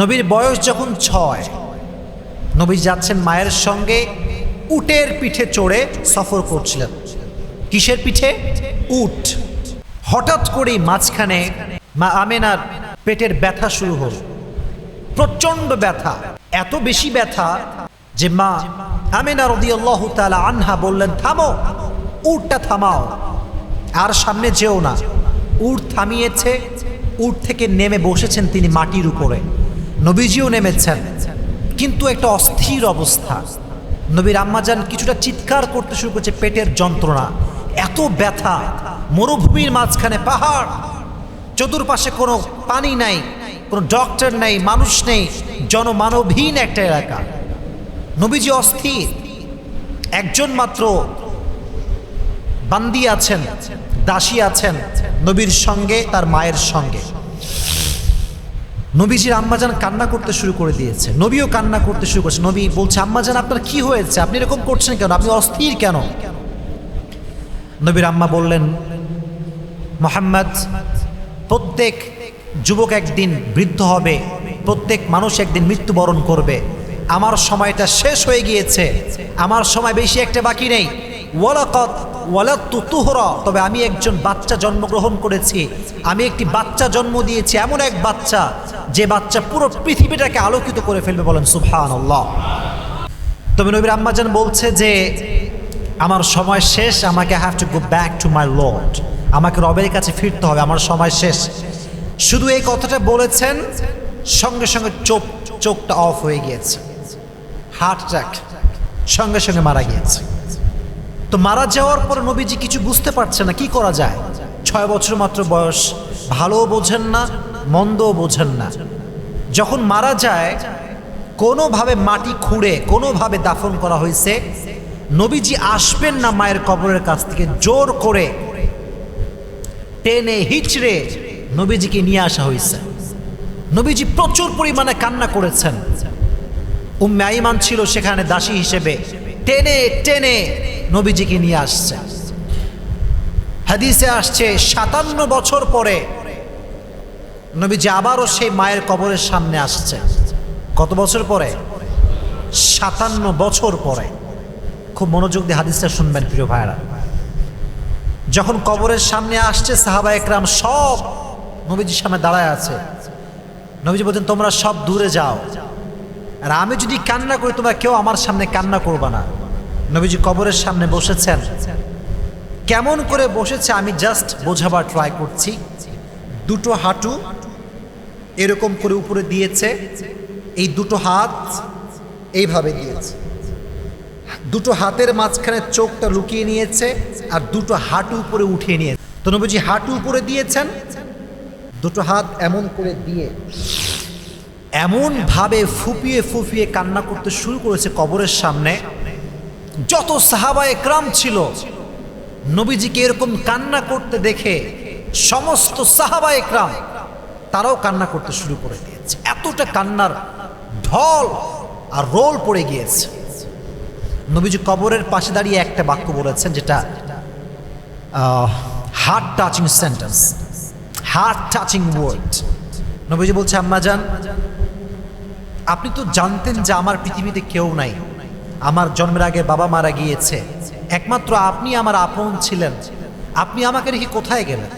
নবীর বয়স যখন 6, নবী যাচ্ছেন মায়ের সঙ্গে, উটের পিঠে চড়ে সফর করছিলেন। কিসের পিঠে? উট। হঠাৎ করেই মাঝখানে মা আমেনার পেটের ব্যথা শুরু হল, প্রচন্ড ব্যথা, এত বেশি ব্যথা যে মা আমেনা রাদিয়াল্লাহু তাআলা আনহা বললেন, থামো, উটটা থামাও, আর সামনে যেও না। উট থামিয়েছে, উট থেকে নেমে বসেছেন তিনি মাটির উপরে, নবীজিও নেমেছেন, কিন্তু একটা অস্থির অবস্থা। নবীর আম্মাজান কিছুটা চিৎকার করতে শুরু করছে, পেটের যন্ত্রণা, এত ব্যথা, মরুভূমির মাঝখানে পাহাড়, চতুর্পাশে কোনো পানি নাই, কোনো ডক্টর নেই, মানুষ নেই, জনমানবহীন একটা এলাকা। নবীজি অস্থির, একজন মাত্র বান্দি আছেন, দাসী আছেন নবীর সঙ্গে, তার মায়ের সঙ্গে। নবীজির আম্মাজান কান্না করতে শুরু করে দিয়েছে, নবীও কান্না করতে শুরু করছে। নবী বলছে, আম্মাজান আপনার কি হয়েছে, আপনি এরকম করছেন কেন, আপনি অস্থির কেন? নবীর আম্মা বললেন, মুহাম্মদ, প্রত্যেক যুবক একদিন বৃদ্ধ হবে, প্রত্যেক মানুষ একদিন মৃত্যুবরণ করবে, আমার সময়টা শেষ হয়ে গিয়েছে, আমার সময় বেশি একটা বাকি নেই। তবে আমি একজন বাচ্চা জন্মগ্রহণ করেছি, আমি একটি বাচ্চা জন্ম দিয়েছি, এমন এক বাচ্চা যে বাচ্চা পুরো পৃথিবীটাকে আলোকিত করে ফেলবে, বলেন সুবহানাল্লাহ। তবে নবীর আম্মাজান বলছে যে আমার সময় শেষ, আমাকে have to go back to my lord, আমাকে রবের কাছে ফিরতে হবে, আমার সময় শেষ। শুধু এই কথাটা বলেছেন, সঙ্গে সঙ্গে চোখটা অফ হয়ে গিয়েছে, হার্ট অ্যাটাক, সঙ্গে সঙ্গে মারা গিয়েছে। তো মারা যাওয়ার পর নবীজি কিছু বুঝতে পারছে না, কি করা যায়। 6 বছর মাত্র বয়স, ভালোও বোঝেন না, মন্দও বোঝেন না। যখন মারা যায়, কোনোভাবে মাটি খুঁড়ে কোনোভাবে দাফন করা হয়েছে। নবীজি আসবেন না মায়ের কবরের কাছ থেকে, জোর করে টেনে হিচড়ে নবীজিকে নিয়ে আসা হয়েছে। নবীজি প্রচুর পরিমাণে কান্না করেছেন। উম্মে আইমান ছিল সেখানে দাসী হিসেবে, টেনে টেনে নবীজিকে নিয়ে আসছে। হাদিসে আসছে 57 বছর পরে নবীজি আবারও সেই মায়ের কবরের সামনে আসছে। কত বছর পরে? 57 বছর পরে। খুব মনোযোগ দিয়ে হাদিসটা শুনবেন প্রিয় ভাইরা। যখন কবরের সামনে আসছে, সাহাবা একরাম সব নবীজির সামনে দাঁড়ায় আছে। নবীজি বলছেন, তোমরা সব দূরে যাও, আর আমি যদি কান্না করি তোমরা কেউ আমার সামনে কান্না করবা না। নবীজি কবরের সামনে বসেছেন। কেমন করে বসেছে আমি জাস্ট বোঝাবার ট্রাই করছি। দুটো হাঁটু এরকম করে উপরে দিয়েছে, এই দুটো হাত এইভাবে দিয়েছে, দুটো হাতের মাঝখানে চোখটা লুকিয়ে নিয়েছে, আর দুটো হাঁটু উপরে উঠিয়ে নিয়েছে। তো নবীজি হাঁটু উপরে দিয়েছেন, দুটো হাত এমন করে দিয়ে এমন ভাবে ফুপিয়ে ফুপিয়ে কান্না করতে শুরু করেছে কবরের সামনে। যত সাহাবা একরাম ছিল নবীজিকে এরকম কান্না করতে দেখে সমস্ত সাহাবা একরাম তারাও কান্না করতে শুরু করে দিয়েছে। এতটা কান্নার ঢল আর রোল পড়ে গিয়েছে। নবীজি কবরের পাশে দাঁড়িয়ে একটা বাক্য বলেছেন, যেটা heart touching sentence, heart touching word. নবীজি বলছে, আম্মাজান, আপনি তো জানতেন যে আমার পৃথিবীতে কেউ নাই, আমার জন্মের আগে বাবা মারা গিয়েছে, একমাত্র আপনি আমার আপন ছিলেন, আপনি আমাকে রেখে কোথায় গেলেন?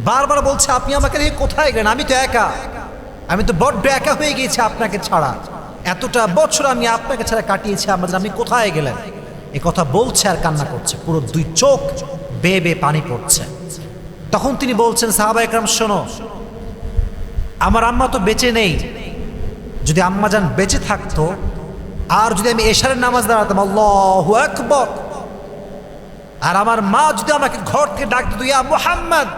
বারবার বলছে, আপনি আমাকে রেখে কোথায় গেলেন? আমি তো একা, আমি তো বড্ড একা হয়ে গিয়েছি আপনাকে ছাড়া, এতটা বছর আমি আপনাকে ছাড়া কাটিয়েছি, আমাদের আপনি কোথায় গেলেন? এ কথা বলছে আর কান্না করছে, পুরো 2 চোখ বেয়ে বেয়ে পানি পড়ছে। তখন তিনি বলছেন, সাহাবা একরাম শোনো, আমার আম্মা তো বেঁচে নেই, যদি আম্মাজান বেঁচে থাকতো, আর যদি আমি এশারের নামাজ দাঁড়াতাম, আল্লাহু আকবার, আর আমার মা যদি আমাকে ঘর থেকে ডাক দিত, ইয়া মুহাম্মদ,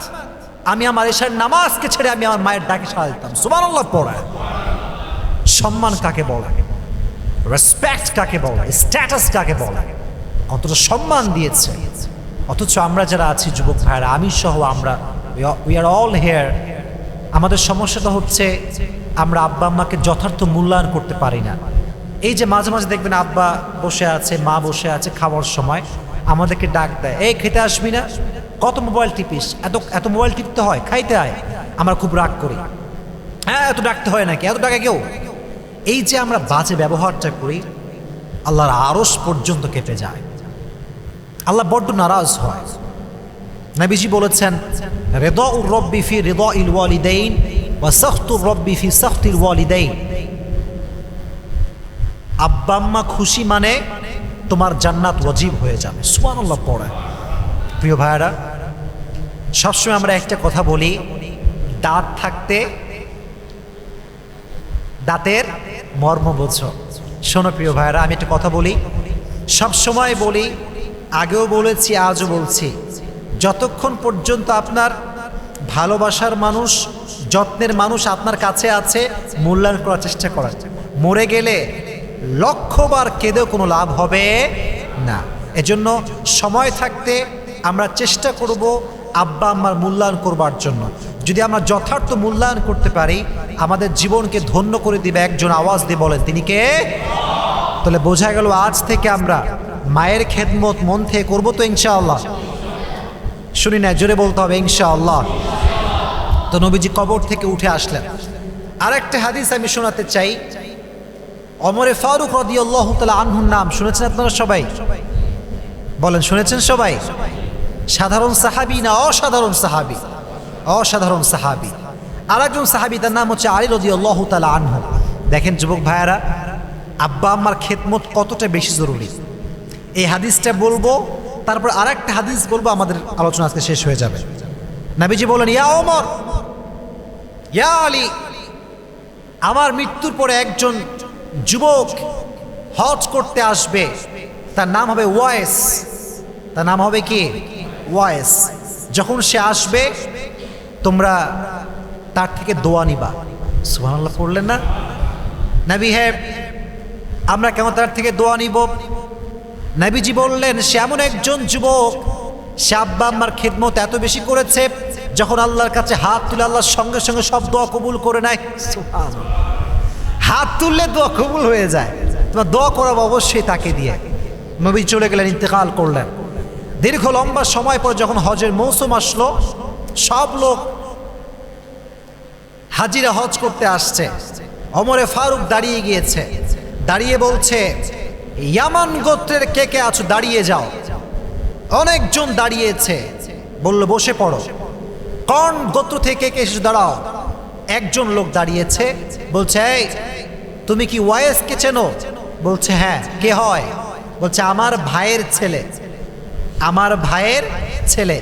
আমি আমার এশারের নামাজকে ছেড়ে আমি আমার মায়ের ডাকে সাড়া দিতাম। সুবহানাল্লাহ পড়া। সম্মান কাকে বলে, রেসপেক্ট কাকে বলে, স্ট্যাটাস কাকে বলে, কতটা সম্মান দিয়েছে। অথচ আমরা যারা আছি যুবক ভাইরা, আমি সহ, আমরা উই আর অল হিয়ার, আমাদের সমস্যাটা হচ্ছে আমরা আব্বা আম্মাকে যথার্থ মূল্যায়ন করতে পারি না। এই যে মাঝে মাঝে দেখবেন আব্বা বসে আছে, মা বসে আছে, খাওয়ার সময় আমাদেরকে ডাক দেয়, এই খেতে আসবি না, কত মোবাইল টিপিস, এত মোবাইল টিপতে হয়, খাইতে হয়। আমরা খুব রাগ করি, হ্যাঁ এত ডাকতে হয় নাকি, এত ডাকে কেউ? এই যে আমরা বাজে ব্যবহারটা করি, আল্লাহর আরশ পর্যন্ত কেঁপে যায়, আল্লাহ বড্ড নারাজ হয়। নবীজি বলেছেন, রিদাউর রব্বি ফি রিদাইল ওয়ালিদাইন ওয়া সাখতুর রব্বি ফি সাখতিল ওয়ালিদাইন। আব্বা আম্মা খুশি মানে তোমার জান্নাত ওয়াজিব হয়ে যাবে। সুবহানাল্লাহ পড়ে। প্রিয় ভাইরা, সবসময় আমরা একটা কথা বলি, দাঁত থাকতে দাঁতের মর্ম বোঝো। শোনো প্রিয় ভাইরা, আমি একটা কথা বলি, সবসময় বলি, আগেও বলেছি আজও বলছি, যতক্ষণ পর্যন্ত আপনার ভালোবাসার মানুষ, যত্নের মানুষ আপনার কাছে আছে, মূল্যায়ন করার চেষ্টা করার। মরে গেলে লক্ষবার কেঁদেও কোনো লাভ হবে না। এজন্য সময় থাকতে আমরা চেষ্টা করব আব্বা আম্মার মূল্যায়ন করবার জন্য। যদি আমরা যথার্থ মূল্যায়ন করতে পারি, আমাদের জীবনকে ধন্য করে দিবে একজন। আওয়াজ দিয়ে বলেন, তিনি কে? তাহলে বোঝা গেল আজ থেকে আমরা মায়ের খেদমত মন থেকে করবো তো ইনশাআল্লাহ। শুনি না, জোরে বলতে হবে ইনশাআল্লাহ। তো নবীজি কবর থেকে উঠে আসলেন। আরেকটা হাদিস আমি শোনাতে চাই। ওমরে ফারুক রাদিয়াল্লাহু তাআলা আনহুর নাম শুনেছেন আপনারা সবাই? বলেন, শুনেছেন সবাই? সাধারণ সাহাবী না অসাধারণ সাহাবী? অসাধারণ সাহাবী। আরেকজন সাহাবী, তার নাম হচ্ছে আলী রাদিয়াল্লাহু তাআলা আনহু। দেখেন যুবক ভাইয়েরা, আব্বা আম্মার খেদমত কতটা বেশি জরুরি, এই হাদিসটা বলবো, তারপর আরেকটা হাদিস বলবো, আমাদের আলোচনা আজকে শেষ হয়ে যাবে। নবীজি বলেন, ইয়া ওমর, ইয়া আলী, আমার মৃত্যুর পরে একজন যুবক হজ করতে আসবে, তার নাম হবে ওয়াইস। তার নাম হবে কি? ওয়াইস। যখন সে আসবে তোমরা তার থেকে দোয়া নিবা। সুবহানাল্লাহ পড়লেন না? নবী, হ্যাঁ আমরা কেমন তার থেকে দোয়া নিব? নবীজি বললেন, সে এমন একজন যুবক, সে আব্বা আম্মার খেদমত এত বেশি করেছে, যখন আল্লাহর কাছে হাত তুলে আল্লাহর সঙ্গে সঙ্গে সব দোয়া কবুল করে নেয়। সুবহানাল্লাহ। হাত তুললে দোয়া কবুল হয়ে যায়। তোমার দোয়া করাবো অবশ্যই তাকে দিয়ে। নবী চলে গেলেন, ইন্তেকাল করলেন। দীর্ঘ লম্বা সময় পর যখন হজের মৌসুম আসলো, সব লোক হাজিরা হজ করতে আসছে। ওমরে ফারুক দাঁড়িয়ে গিয়েছে, দাঁড়িয়ে বলছে, ইয়ামান গোত্রের কে কে আছো দাঁড়িয়ে যাও। অনেকজন দাঁড়িয়েছে, বলল বসে পড়ো। কোন গোত্র থেকে কে এসে দাঁড়াও। একজন লোক দাঁড়িয়েছে, বলছে, এই তুমি কি ওয়াইসকে চেনো? বলছে হ্যাঁ। কে হয়? বলছে আমার ভাইয়ের ছেলে। আমার ভাইয়ের ছেলে।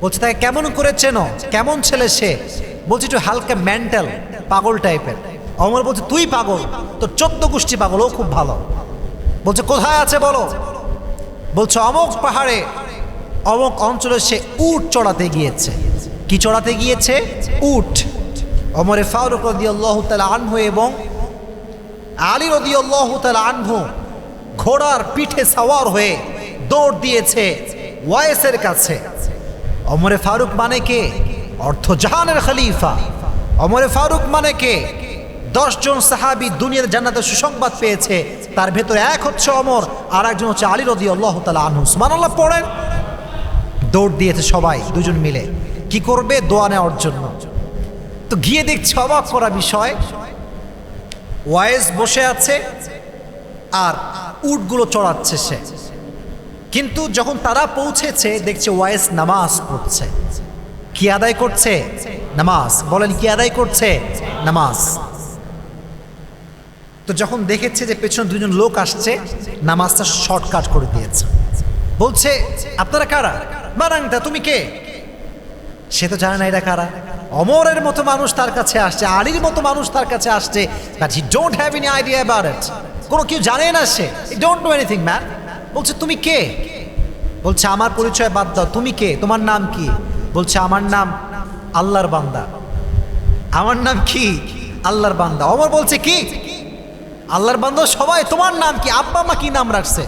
বলছে তাকে কেমন করে চেনো? কেমন ছেলে সে? বলছে একটু হালকা মেন্টাল, পাগল টাইপের। ওমর বলছে তুই পাগল, তোর 14 গোষ্ঠী পাগল, ও খুব ভালো। বলছে কোথায় আছে বলো। বলছে অমুক পাহাড়ে অমুক অঞ্চলে সে উট চড়াতে গিয়েছে। কি চড়াতে গিয়েছে? উট। ওমরে ফারুক রাদিয়াল্লাহু তাআলা আনহু এবং আলী রাদিয়াল্লাহু তাআলা আনহু ঘোড়ার পিঠে সাওয়ার হয়ে দৌড় দিয়েছে ওয়াইসের কাছে। ওমরে ফারুক মানে কে? অর্থ জাহানের খলিফা। ওমরে ফারুক মানে কে? 10 জন সাহাবী দুনিয়ার জান্নাতের সুসংবাদ পেয়েছে, তার ভেতরে এক হচ্ছে ওমর, আর একজন হচ্ছে আলী রাদিয়াল্লাহু তাআলা আনহু। সুবহানাল্লাহ পড়েন। দৌড় দিয়েছে সবাই দুজন মিলে, কি করবে? দোয়া নেওয়ার জন্য। তো গিয়ে দেখছে অবাক করা বিষয়, ওয়াইস বসে আছে আর উটগুলো চড়াচ্ছে সে। কিন্তু যখন তারা পৌঁছেছে দেখছে ওয়াইস নামাজ পড়ছে। কি আদায় করছে? নামাজ। বলেন কি আদায় করছে? নামাজ। তো যখন দেখেছে যে পেছনে 2 জন লোক আসছে, নামাজটা শর্টকাট করে দিয়েছে। বলছে আপনারা কারা? মারাংটা, তুমি কে? সে তো জানে না এরা কারা। ওমরের মতো মানুষ তার কাছে আসছে, আলীর মতো মানুষ তার কাছে আসছে, but he don't have any idea about it. কোনো কেউ জানে না, সে ডোন্ট নো এনিথিং ম্যান। বলছে তুমি কে? বলছে আমার পরিচয় বাদ দাও, তুমি কে? তোমার নাম কি? বলছে আমার নাম আল্লাহর বান্দা। আমার নাম কি? আল্লাহর বান্দা। ওমর বলছে কি আল্লাহর বান্দা? সবাই তোমার নাম কি? আব্বা মা কি নাম রাখছে?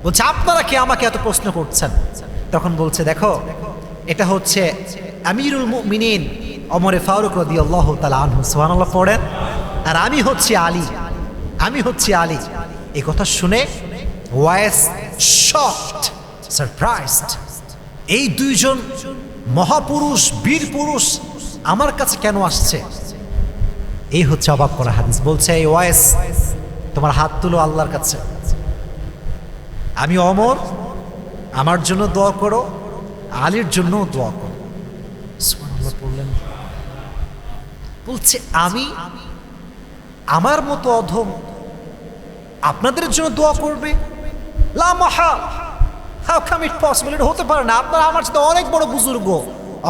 বলছে আপনারা কি আমাকে এত প্রশ্ন করছেন? তখন বলছে দেখো, এটা হচ্ছে আমিরুল মুমিনিন ওমরে ফারুক রাদিয়াল্লাহু তাআলা আনহু। সুবহানাল্লাহ পড়েন। আর আমি হচ্ছি আলী, আমি হচ্ছি আলী। এই কথা শুনে ওয়াইস শকড, সারপ্রাইজড। এই 2 জন মহাপুরুষ, বীর পুরুষ আমার কাছে কেন আসছে? এই হচ্ছে অবাক করা হাদিস। বলছে এই ওয়াইস তোমার হাত তুলো আল্লাহর কাছে, আমি অমর, আমার জন্য দোয়া করো, আলীর জন্য দোয়া করো। সুবহানাল্লাহ বললেন, বলছে আমি আমার মতো অধম আপনাদের জন্য দোয়া করবে? লা মাহাল, হাউ কাম ইট পসিবল? এটা হতে পারে না, আপনারা আমার সাথে অনেক বড় বুজুর্গ,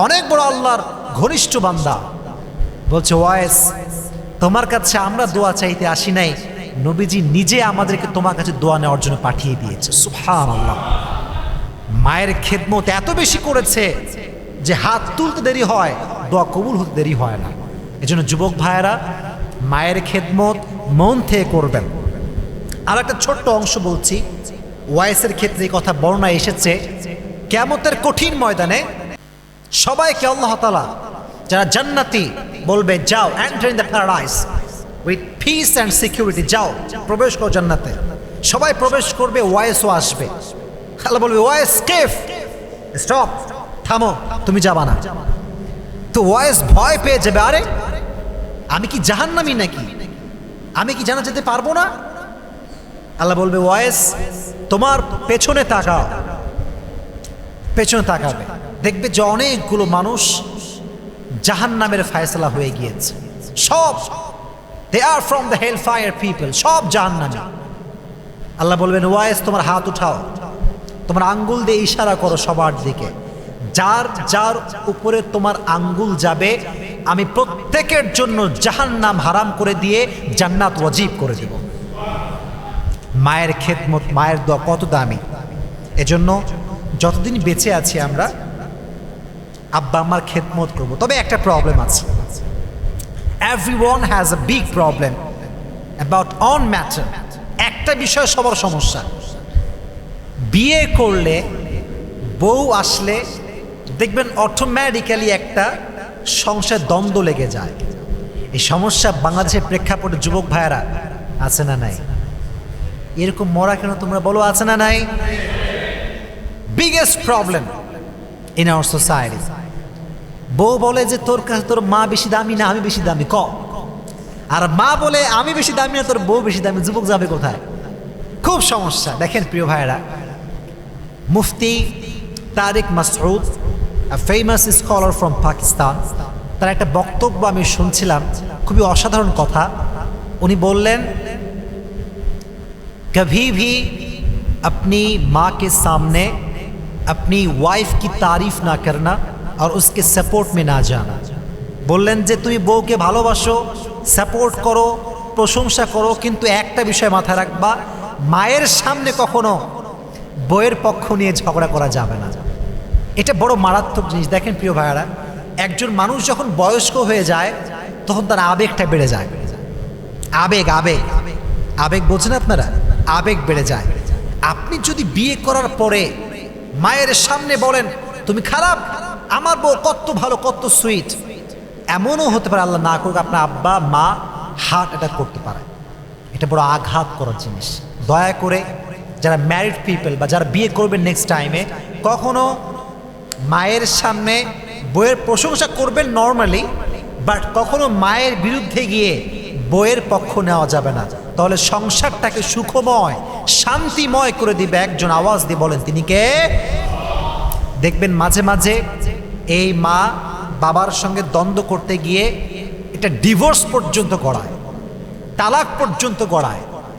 অনেক বড় আল্লাহর ঘনিষ্ঠ বান্দা। বলছে ওয়াইস তোমার কাছে আমরা দোয়া চাইতে আসি নাই, নবীজি নিজে আমাদেরকে তোমার কাছে দোয়া নেওয়ার জন্য পাঠিয়ে দিয়েছে। সুবহানাল্লাহ। মায়ের খেদমত এত বেশি করেছে যে হাত তুলতে দেরি হয়, দোয়া কবুল হতে দেরি হয় না। এজন্য যুবক ভাইয়েরা মায়ের খেদমত মন থেকে করবেন। আর একটা ছোট্ট অংশ বলছি, ওয়াইসের ক্ষেত্রে কথা বর্ণনা এসেছে, কিয়ামতের কঠিন ময়দানে সবাইকে আল্লাহ তাআলা যারা জান্নাতি বলবে যাও, enter in the paradise with piece and security, যাও প্রবেশ করো জান্নাতে। সবাই প্রবেশ করবে, ওয়াইসও আসবে। আল্লাহ বলবে ওয়াইস কেফ, স্টপ, থামো, তুমি যাবা না। তো ওয়াইস ভয় পেয়ে যাবে, আরে আমি কি জাহান্নামী নাকি, আমি কি জানা যেতে পারবো না? আল্লাহ বলবে ওয়াইস তোমার পেছনে তাকাও। পেছনে তাকাবে, দেখবে যে অনেকগুলো মানুষ জাহান্নামের ফয়সালা হয়ে গিয়েছে, সব they are from the hell fire people, সব জাহান্নামী। আল্লাহ বলবেন ওয়াইস তোমার হাত উঠাও, তোমার আঙ্গুল দিয়ে ইশারা করো সবার দিকে, যার যার উপরে তোমার আঙ্গুল যাবে আমি প্রত্যেকের জন্য জাহান্নাম হারাম করে দিয়ে জান্নাত ওয়াজিব করে দেব। মায়ের খেদমত, মায়ের দোয়া কত দামি। এজন্য যতদিন বেঁচে আছি আমরা আব্বা আম্মার খেদমত করব। তবে একটা প্রবলেম আছে, everyone has a big problem about on matter. একটা বিষয় সবার সমস্যা, বিয়ে করলে বউ আসলে দেখবেন অটোমেটিক্যালি একটা সংসার দ্বন্দ্ব লেগে যায়। এই সমস্যা বাংলাদেশের প্রেক্ষাপটে যুবক ভাইয়েরা আছে না নাই? এরকম মরা কেন তোমরা বলো, আছে না নাই? Biggest problem in our society. বউ বলে যে তোর কাছে তোর মা বেশি দামি না আমি বেশি দামি, ক। আর মা বলে আমি বেশি দামি না তোর বউ বেশি দামি, যুবক যাবে কোথায়? খুব সমস্যা। দেখেন প্রিয় ভাইয়েরা, মুফতি তারিক Masud, a famous scholar from Pakistan, তার একটা বক্তব্য আমি শুনছিলাম, খুবই অসাধারণ কথা। উনি বললেন कभी भी अपनी माँ के सामने अपनी वाइफ की तारीफ ना करना और उसके सपोर्ट में ना जाना। বললেন যে তুমি বউকে ভালোবাসো, সাপোর্ট করো, প্রশংসা করো, কিন্তু একটা বিষয় মাথায় রাখবা, মায়ের সামনে কখনো বউয়ের পক্ষ নিয়ে ঝগড়া করা যাবে না। এটা বড় মারাত্মক জিনিস। দেখেন প্রিয় ভাইয়ারা, একজন মানুষ যখন বয়স্ক হয়ে যায় তখন তার আবেগটা বেড়ে যায়। আবেগ আবেগ আবেগ বোঝেন আপনারা? আবেগ বেড়ে যায়। আপনি যদি বিয়ে করার পরে মায়ের সামনে বলেন তুমি খারাপ, আমার বউ কত ভালো, কত সুইট, এমনও হতে পারে আল্লাহ না করুক আপনার আব্বা মা হার্ট অ্যাটাক করতে পারে। এটা বড় আঘাত করার জিনিস। দয়া করে যারা ম্যারিড পিপল বা যারা বিয়ে করবেন নেক্সট টাইমে, কখনো মায়ের সামনে বইয়ের প্রশংসা করবেন নর্মালি, বাট কখনো মায়ের বিরুদ্ধে গিয়ে বইয়ের পক্ষ নেওয়া যাবে না। তাহলে সংসারটাকে সুখময় শান্তিময় করে দিবে একজন। আওয়াজ দিয়ে বলেন তিনি কে? দেখবেন মাঝে মাঝে এই মা বাবার সঙ্গে দ্বন্দ্ব করতে গিয়ে এটা ডিভোর্স পর্যন্ত গড়ায়, তালাক পর্যন্ত গড়ায়।